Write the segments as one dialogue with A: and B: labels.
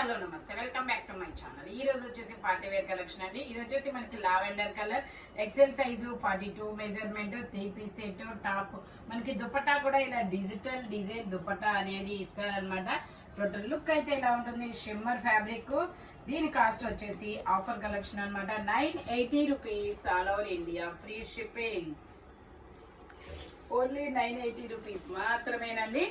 A: Hello నమస్తే, welcome back to my channel. ఈ రోజు వచ్చేసి పార్టీ వేర్ కలెక్షన్ అండి. ఇది వచ్చేసి మనకి lavender colour, XL size, 42 measurement, 3 piece set, top. మనకి దుపట్టా కూడా ఇలా డిజిటల్ డిజైన్ దుపట్టా అనేది ఇస్తారనమాట. టోటల్ లుక్ అయితే ఇలా ఉంటుంది. Shimmer fabric. దీని కాస్ట్ వచ్చేసి ఆఫర్ కలెక్షన్ అనమాట. 980 rupees all over India, free shipping. Only 980 rupees మాత్రమేనండి.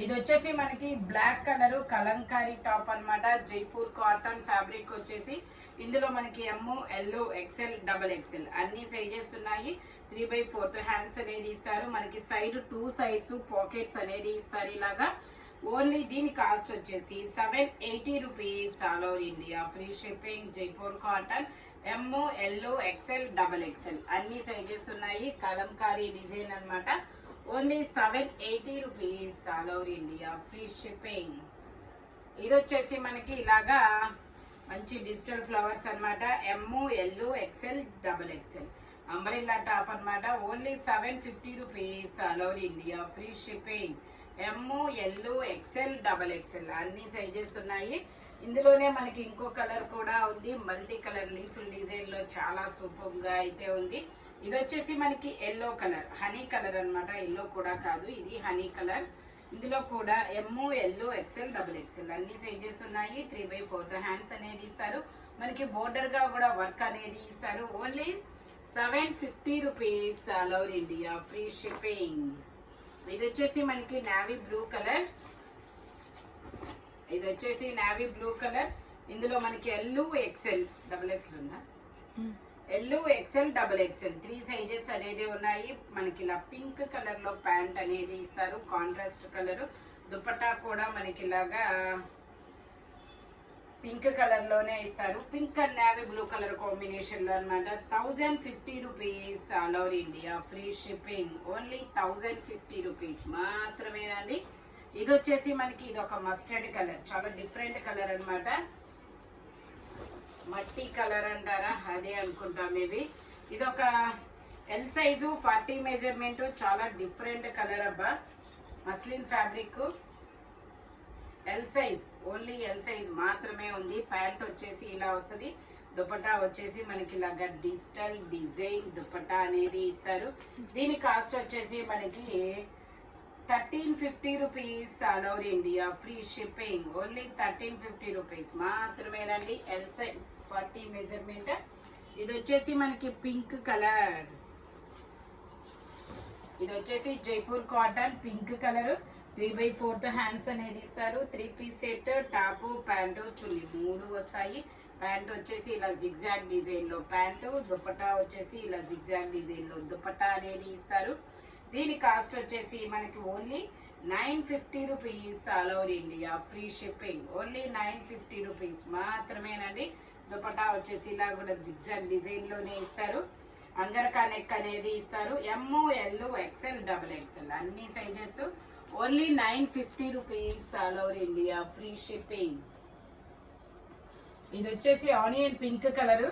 A: ఇది వచ్చేసి మనకి బ్లాక్ కలర్ కలంకారీ టాప్ అన్నమాట. జైపూర్ కాటన్ ఫ్యాబ్రిక్ వచ్చేసి ఇందులో మనకి M, L, XL, double XL అన్ని సైజెస్ ఉన్నాయి. 3/4 హ్యాండ్స్ అనేది ఇస్తారు. మనకి సైడ్ 2 సైడ్స్ పాకెట్స్ అనేది ఇస్తారు ఇలాగా. ఓన్లీ దీని కాస్ట్ వచ్చేసి 780 rupees all over India, free shipping. Jaipur cotton M, L, XL, double XL అన్ని సైజెస్ ఉన్నాయి. కలంకారీ డిజైన్ అన్నమాట. ఓన్లీ 780 rupees all over India, free shipping. ఇది వచ్చేసి మనకి ఇలాగా మంచి డిజిటల్ ఫ్లవర్స్ అన్నమాట. M, L, XL, double XL umbrella top అన్నమాట. ఓన్లీ 750 rupees all over India, free shipping. M, L, XL, double XL అన్ని సైజెస్ ఉన్నాయి. ఇందులోనే మనకి ఇంకో కలర్ కూడా ఉంది. మల్టీ కలర్ లీఫ్ డిజైన్ లో చాలా సూపర్ గా అయితే ఉంది. ఇది వచ్చేసి మనకి ఎల్లో కలర్, హనీ కలర్ అన్నమాట. ఎల్లో కూడా కాదు, ఇది హనీ కలర్. ఇందులో కూడా ఎమ్, ఎల్, ఎక్సెల్, డబుల్ ఎక్సెల్ అన్ని సైజెస్ ఉన్నాయి. 3/4 హ్యాండ్స్ అనేది ఇస్తారు. మనకి బోర్డర్ గా కూడా వర్క్ అనేది ఇస్తారు. Only 750 rupees all over India, free shipping. ఇది వచ్చేసి మనకి నావీ బ్లూ కలర్. ఇది వచ్చేసి నావీ బ్లూ కలర్. ఇందులో మనకి ఎల్, ఎక్సెల్, డబుల్ ఎక్సెల్ ఉందా? L, XL, double XL 3 sizes అనేది ఉన్నాయి. మనకి ఇలా పింక్ కలర్ లో ప్యాంట్ అనేది ఇస్తారు. Contrast colour. దుపట్టా కూడా మనకి ఇలాగా పింక్ కలర్ లోనే ఇస్తారు. Pink and navy blue colour combination లో అనమాట. 1050 rupees all over India, free shipping. Only 1050 rupees మాత్రమేనండి. ఇది వచ్చేసి మనకి ఇది ఒక మస్టర్డ్ కలర్, చాలా డిఫరెంట్ కలర్ అన్నమాట. మట్టి కలర్ అంటారా, అదే అనుకుంటా మేబీ. ఇది ఒక ఎల్ సైజు, 40 మెజర్మెంట్, చాలా డిఫరెంట్ కలర్ అబ్బా. Muslin fabric. L size, only L size మాత్రమే ఉంది. ప్యాంట్ వచ్చేసి ఇలా వస్తుంది. దుపట్టా వచ్చేసి మనకి ఇలాగా డిజిటల్ డిజైన్ దుపట్టా అనేది ఇస్తారు. దీని కాస్ట్ వచ్చేసి మనకి 1350 rupees all over India, free shipping. Only 1350 rupees మాత్రమేనండి. L size, 40 measurement. ఇది వచ్చేసి మనకి పింక్ కలర్. ఇది వచ్చేసి Jaipur cotton pink colour. 3/4 hands అనేది ఇస్తారు. 3 పీస్ సెట్, టాప్, ప్యాంటు, చున్నీ 3 వస్తాయి. ప్యాంట్ వచ్చేసి ఇలా జిగ్జాగ్ డిజైన్ లో ప్యాంటు, దుపట్టా వచ్చేసి ఇలా జిగ్జాగ్ డిజైన్ లో దుపట్టా అనేది ఇస్తారు. దీని కాస్ట్ వచ్చేసి మనకి only 950 rupees all over India, free shipping. Only 950 rupees మాత్రమేనండి. దుపట్టా వచ్చేసి ఇలా కూడా జిగ్జాగ్ డిజైన్ లోనే ఇస్తారు. అంగరకా నెక్ అనేది ఇస్తారు. M, L, XL, double XL అన్ని sizes. Only 950 rupees all over India, free shipping. ఇది వచ్చేసి ఆనియన్ పింక్ కలరు.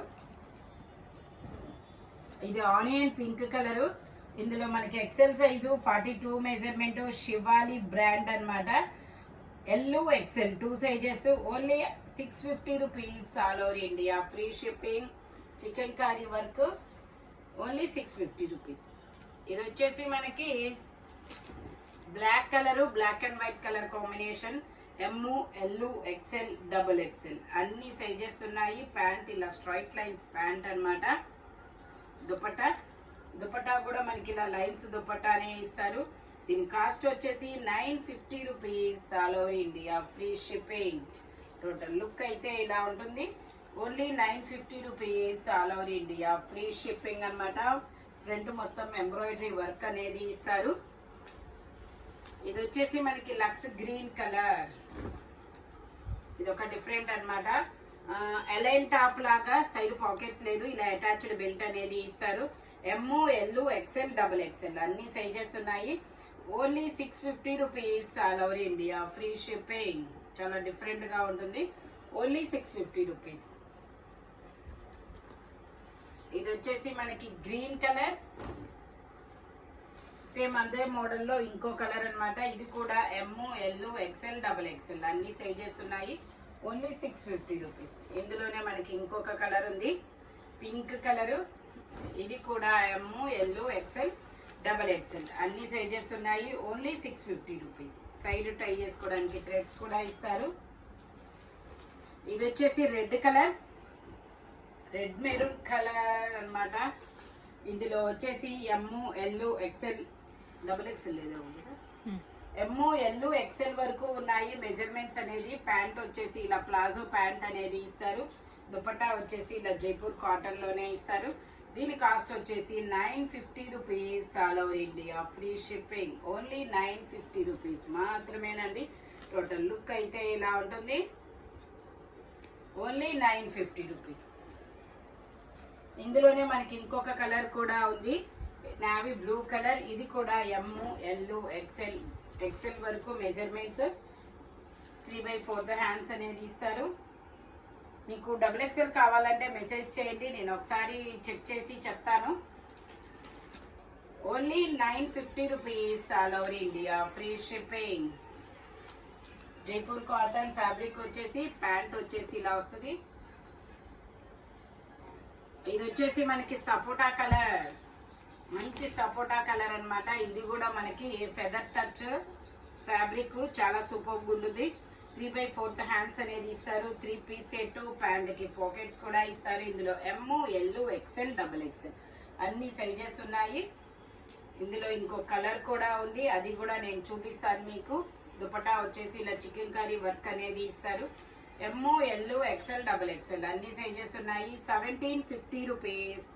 A: ఇది ఆనియన్ పింక్ కలరు. ఇందులో మనకి XL size, 42 measurement, Shivali brand అన్నమాట. L, XL 2 sizes. Only 650 rupees all over India, free shipping. Chikankari work. Only 650 rupees. ఇది వచ్చేసి మనకి black colour, black and white colour combination. M, L, XL, double XL అన్ని sizes ఉన్నాయి. Pant ఇలా straight lines pant అన్నమాట. దుపట్టా కూడా మనకి ఇలా లైన్స్ దుపట్టానే ఇస్తారు. దీని కాస్ట్ వచ్చేసి 950 rupees all over India, free shipping. Total look అయితే ఇలా ఉంటుంది. Only 950 rupees all over India, free shipping అన్నమాట. ఫ్రంట్ మొత్తం ఎంబ్రాయిడరీ వర్క్ అనేది ఇస్తారు. ఇది వచ్చేసి మనకి లక్స్ గ్రీన్ కలర్. ఇది ఒక డిఫరెంట్ అన్నమాట. ఎలైన్ టాప్ లాగా సైడ్ పాకెట్స్ లేదు, ఇలా అటాచ్డ్ బెల్ట్ అనేది ఇస్తారు. M, L, XL, double XL అన్ని సైజెస్ ఉన్నాయి. Only 650 rupees all over India, free shipping. చాలా డిఫరెంట్ గా ఉంటుంది. Only 650 rupees. ఇది వచ్చేసి మనకి గ్రీన్ కలర్. సేమ్ అదే మోడల్లో ఇంకో కలర్ అన్నమాట. ఇది కూడా ఎమ్, ఎల్, ఎక్స్ఎల్, డబుల్ ఎక్స్ఎల్ అన్ని సైజెస్ ఉన్నాయి. Only 650 rupees. ఇందులోనే మనకి ఇంకొక కలర్ ఉంది, పింక్ కలరు. ఇది కూడా ఎమ్, ఎల్, ఎక్స్ఎల్, డబల్ ఎక్స్ఎల్ అన్ని సైజెస్ ఉన్నాయి. Only 650 rupees. సైడ్ టై చేసుకోవడానికి థ్రెడ్స్ కూడా ఇస్తారు. ఇది వచ్చేసి red colour, red maroon colour అన్నమాట. ఇందులో వచ్చేసి ఎమ్, ఎల్, ఎక్స్ఎల్, డబుల్ ఎక్స్ఎల్ ఏదో ఉంది కదా, ఎమ్, ఎల్, ఎక్స్ఎల్ వరకు ఉన్నాయి మెజర్మెంట్స్ అనేది. ప్యాంట్ వచ్చేసి ఇలా ప్లాజో ప్యాంట్ అనేది ఇస్తారు. దుపట్టా వచ్చేసి ఇలా జైపూర్ కాటన్ లోనే ఇస్తారు. దీని కాస్ట్ వచ్చేసి 950 rupees. All over India free shipping. Only 950 rupees మాత్రమేనండి. టోటల్ లుక్ అయితే ఇలా ఉంటుంది. Only 950 rupees. ఇందులోనే మనకి ఇంకొక కలర్ కూడా ఉంది, నావీ బ్లూ కలర్. ఇది కూడా ఎమ్, ఎల్, ఎక్స్ఎల్ వరకు మెజర్మెంట్స్. 3/4 హ్యాండ్స్ అనేది ఇస్తారు. మీకు డబుల్ ఎక్స్ఎల్ కావాలంటే మెసేజ్ చేయండి, నేను ఒకసారి చెక్ చేసి చెప్తాను. Only 950 rupees. All over India free shipping. Jaipur cotton fabric వచ్చేసి ప్యాంట్ వచ్చేసి ఇలా వస్తుంది. ఇది వచ్చేసి మనకి సపోటా కలర్, మంచి సపోటా కలర్ అన్నమాట. ఇది కూడా మనకి ఫెదర్ టచ్ ఫ్యాబ్రిక్, చాలా సూపర్ ఉంటుంది. 3/4 హ్యాండ్స్ అనేది ఇస్తారు. 3 పీస్ సెట్, ప్యాంట్ కి పాకెట్స్ కూడా ఇస్తారు. ఇందులో M, L, XL, double XL అన్ని సైజెస్ ఉన్నాయి. ఇందులో ఇంకో కలర్ కూడా ఉంది, అది కూడా నేను చూపిస్తాను మీకు. దుపట్టా వచ్చేసి ఇలా చికెన్ కర్రీ వర్క్ అనేది ఇస్తారు. M, L, XL, double XL అన్ని సైజెస్ ఉన్నాయి. 1750 rupees.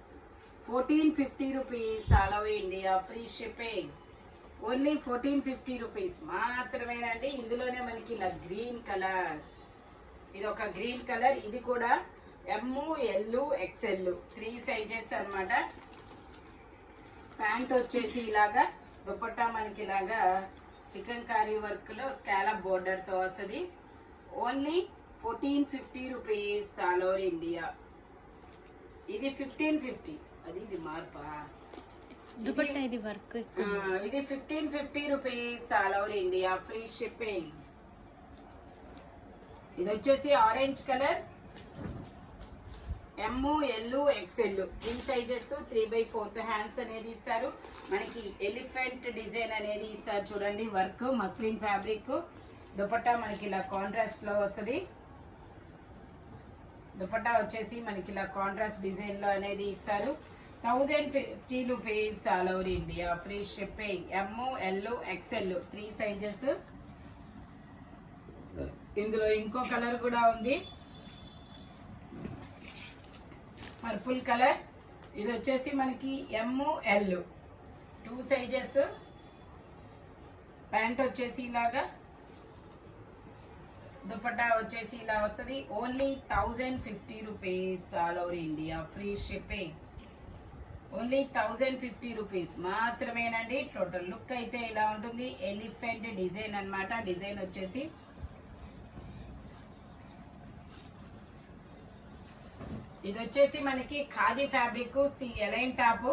A: 1450 rupees. All over India free shipping. Only 1450 rupees మాత్రమేనండి. ఇందులోనే మనకి ఇలా గ్రీన్ కలర్, ఇది ఒక గ్రీన్ కలర్. ఇది కూడా ఎమ్, ఎల్, ఎక్స్ఎల్ 3 సైజెస్ అన్నమాట. ప్యాంట్ వచ్చేసి ఇలాగా, దుపట్టా మనకి ఇలాగా చికెన్ కర్రీ వర్క్ లో స్కాలప్ బోర్డర్ తో వస్తుంది. Only 1450 rupees. All over India. ఇది 1550. అది ఇది మార్పా,
B: దుపట్టా ఇది వర్క్.
A: ఇది 1550 rupees. All over India free shipping. ఇది వచ్చేసి ఆరెంజ్ కలర్, ఎమ్, ఎల్, ఎక్స్ఎల్ 3 సైజెస్. 3/4 హ్యాండ్స్ అనేది ఇస్తారు. మనకి ఎలిఫెంట్ డిజైన్ అనేది ఇస్తారు చూడండి, వర్క్ మస్లిన్ ఫ్యాబ్రిక్. దుపట్టా మనకి ఇలా కాంట్రాస్ట్ లో వస్తుంది. దుపట్టా వచ్చేసి మనకి ఇలా కాంట్రాస్ట్ డిజైన్ లో అనేది ఇస్తారు. 1050 rupees. All over India free shipping. M, L, XL 3 sizes. ఇందులో ఇంకో కలర్ కూడా ఉంది, పర్పుల్ కలర్. ఇది వచ్చేసి మనకి ఎమ్, ఎల్ 2 సైజెస్. ప్యాంట్ వచ్చేసి ఇలాగా, దుపట్టా వచ్చేసి ఇలా వస్తుంది. Only 1050 rupees. All over India free shipping. Only 1050 rupees మాత్రమేనండి. టోటల్ లుక్ అయితే ఇలా ఉంటుంది. ఎలిఫెంట్ డిజైన్ అన్నమాట. డిజైన్ వచ్చేసి ఇది వచ్చేసి మనకి khadi fabric. A line top,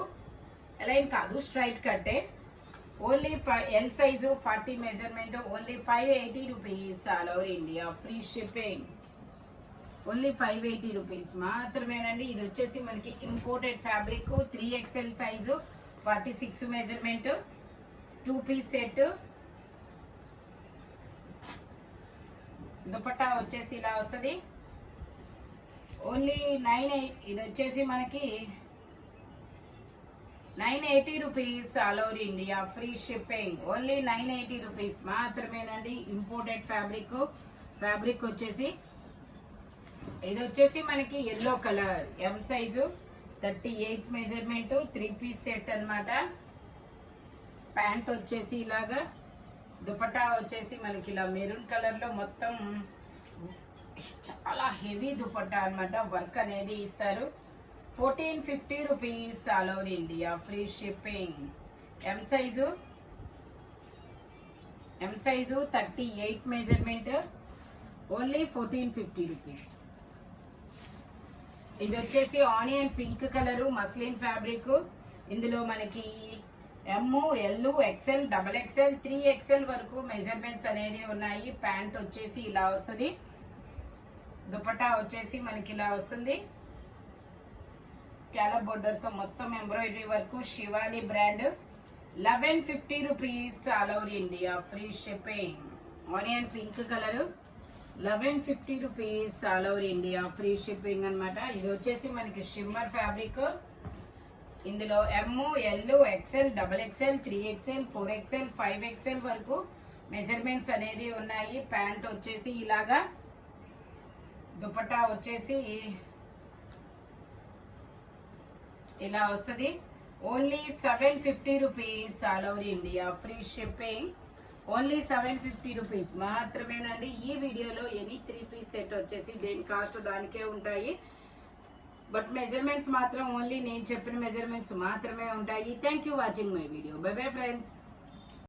A: A line కాదు స్ట్రైట్ కట్టే. Only L size 40 measurement. Only 580 rupees. All over India free shipping. Only 580 rupees మాత్రమేనండి. ఇది వచ్చేసి మనకి imported fabric. 3XL size, 46 measurement, 2 piece set. Dupatta వచ్చేసి ఇలా వస్తుంది. ఓన్లీ 98. ఇది వచ్చేసి మనకి 980 rupees. All over India free shipping. Only 980 rupees మాత్రమేనండి. Imported fabric. ఫ్యాబ్రిక్ వచ్చేసి ఇది వచ్చేసి మనకి ఎల్లో కలర్, ఎం సైజు, 38 మెజర్మెంట్, 3 పీస్ సెట్ అన్నమాట. ప్యాంట్ వచ్చేసి ఇలాగా, దుపట్టా వచ్చేసి మనకి ఇలా మెరూన్ కలర్ లో మొత్తం చాలా హెవీ దుపట్టా అన్నమాట. వర్క్ అనేది ఇస్తారు. 1450 rupees. All over India free shipping. M size 38 measurement. Only 1450 rupees. ఇది వచ్చేసి onion pink colour, muslin fabric. ఇందులో మనకి M L XL double XL 3XL వరకు మెజర్మెంట్స్ అనేది ఉన్నాయి. ప్యాంట్ వచ్చేసి ఇలా వస్తుంది, దుపట్టా వచ్చేసి మనకి ఇలా వస్తుంది. స్కాలప్ బోర్డర్ తో మొత్తం embroidery work. Shivani brand. 1150 rupees all over India, free shipping. Onion pink colour 1150 rupees all over India, free shipping అన్నమాట. ఇది వచ్చేసి మనకి షిమ్మర్ ఫ్యాబ్రిక్. ఇందులో M L XL double XL 3XL 4XL 5XL వరకు మెజర్మెంట్స్ అనేది ఉన్నాయి. ప్యాంట్ వచ్చేసి ఇలాగా, దుపట్టా వచ్చేసి ఇలా వస్తుంది. Only 750 rupees all over India, free shipping. Only 750 rupees మాత్రమేనండి. ఈ వీడియోలో ఎనీ 3 పీస్ సెట్ వచ్చేసి దేని కాస్ట్ దానికే ఉంటాయి. బట్ మెజర్మెంట్స్ మాత్రం ఓన్లీ నేను చెప్పిన మెజర్మెంట్స్ మాత్రమే ఉంటాయి. Thank you watching my video. By bye friends.